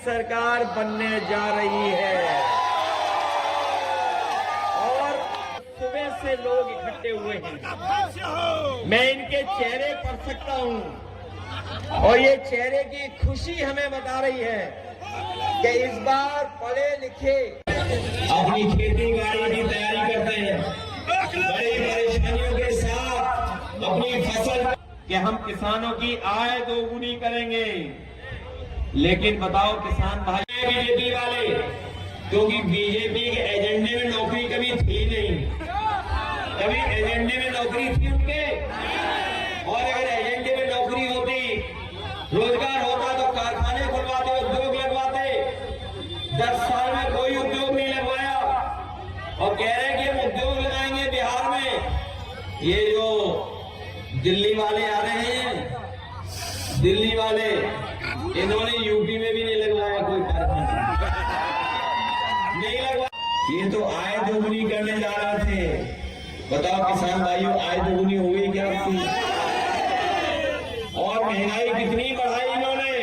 सरकार बनने जा रही है और सुबह से लोग इकट्ठे हुए हैं। मैं इनके चेहरे पढ़ सकता हूं और ये चेहरे की खुशी हमें बता रही है कि इस बार पढ़े लिखे अपनी खेती बाड़ी की तैयारी करते हैं, बड़ी परेशानियों के साथ अपनी फसल कि हम किसानों की आय दोगुनी करेंगे। लेकिन बताओ किसान भाई, बीजेपी वाले, क्योंकि बीजेपी के एजेंडे में नौकरी कभी थी नहीं, कभी एजेंडे में नौकरी थी उनके। और अगर एजेंडे में नौकरी होती, रोजगार होता तो कारखाने खुलवाते, उद्योग लगवाते। 10 साल में कोई उद्योग नहीं लगवाया और कह रहे हैं कि हम उद्योग लगाएंगे बिहार में। ये जो दिल्ली वाले आ रहे हैं, दिल्ली वाले, इन्होंने यूपी में भी नहीं लगवाया कोई कारखाना, नहीं लगवाया। ये तो आय दोगुनी करने जा रहे थे। बताओ किसान भाइयों, आय दोगुनी हो गई क्या आपकी? और महंगाई कितनी बढ़ाई इन्होंने।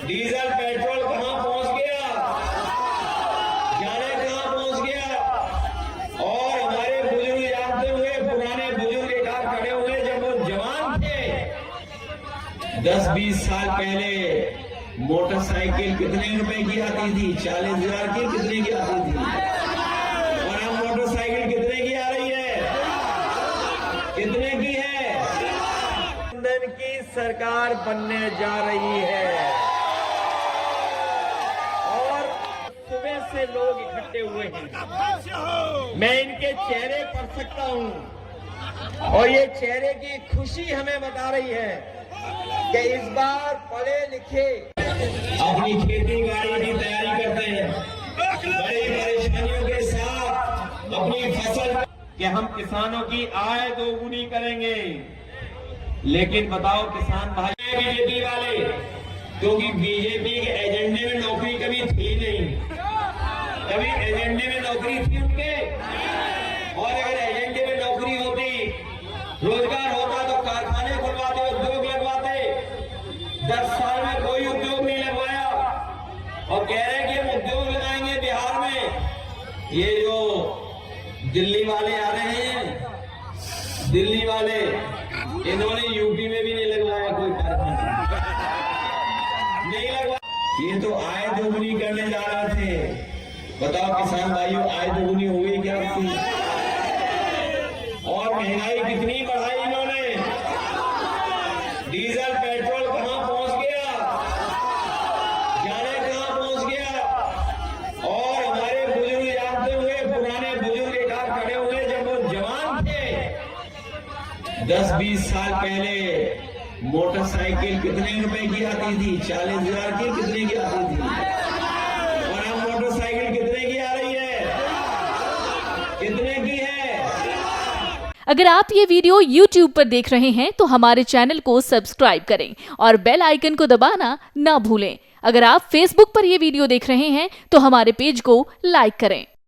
डीजल पेट्रोल कहां पहुंच गया, जाने कहां पहुंच गया। और हमारे बुजुर्ग जानते हुए, पुराने बुजुर्ग एक हाथ खड़े हुए, जब वो जवान थे 10-20 साल पहले मोटरसाइकिल कितने रुपए की आती थी? 40,000 की कितने की आती थी? और अब मोटरसाइकिल कितने की आ रही है? कितने की है? गठबंधन की सरकार बनने जा रही है और सुबह से लोग इकट्ठे हुए हैं। मैं इनके चेहरे पढ़ सकता हूं और ये चेहरे की खुशी हमें बता रही है कि इस बार पढ़े लिखे अपनी खेती बाड़ी की तैयारी करते हैं, बड़ी परेशानियों के साथ अपनी फसल कि हम किसानों की आय दोगुनी करेंगे। लेकिन बताओ किसान भाई, बीजेपी वाले, क्योंकि बीजेपी के एजेंडे में नौकरी कभी थी नहीं, कभी एजेंडे में नौकरी थी उनके। और अगर एजेंडे में नौकरी होती, रोजगार होता तो कारखाने खुलवाते, उद्योग लगवाते। 10 साल में कोई उद्योग नहीं लगवाया और कह रहे हैं कि हम उद्योग लगाएंगे बिहार में। ये जो दिल्ली वाले आ रहे हैं, दिल्ली वाले, इन्होंने यूपी में भी नहीं लगवाया कोई कारखाना, नहीं लगवाया। ये तो आय दोगुनी करने जा रहे थे। बताओ किसान भाइयों, आय दोगुनी हो गई क्या आपकी? और महंगाई कितनी बढ़ाई इन्होंने। डीजल पेट्रोल कहां पहुंच गया, जाने कहां पहुंच गया। और हमारे बुजुर्ग जानते हुए, पुराने बुजुर्ग एक हाथ खड़े हुए, जब वो जवान थे 10-20 साल पहले मोटरसाइकिल कितने रुपए की आती थी? 40,000 की कितने की आती थी? और अब मोटरसाइकिल कितने की आ रही है? कितने की है? अगर आप ये वीडियो YouTube पर देख रहे हैं तो हमारे चैनल को सब्सक्राइब करें और बेल आइकन को दबाना ना भूलें। अगर आप Facebook पर ये वीडियो देख रहे हैं तो हमारे पेज को लाइक करें।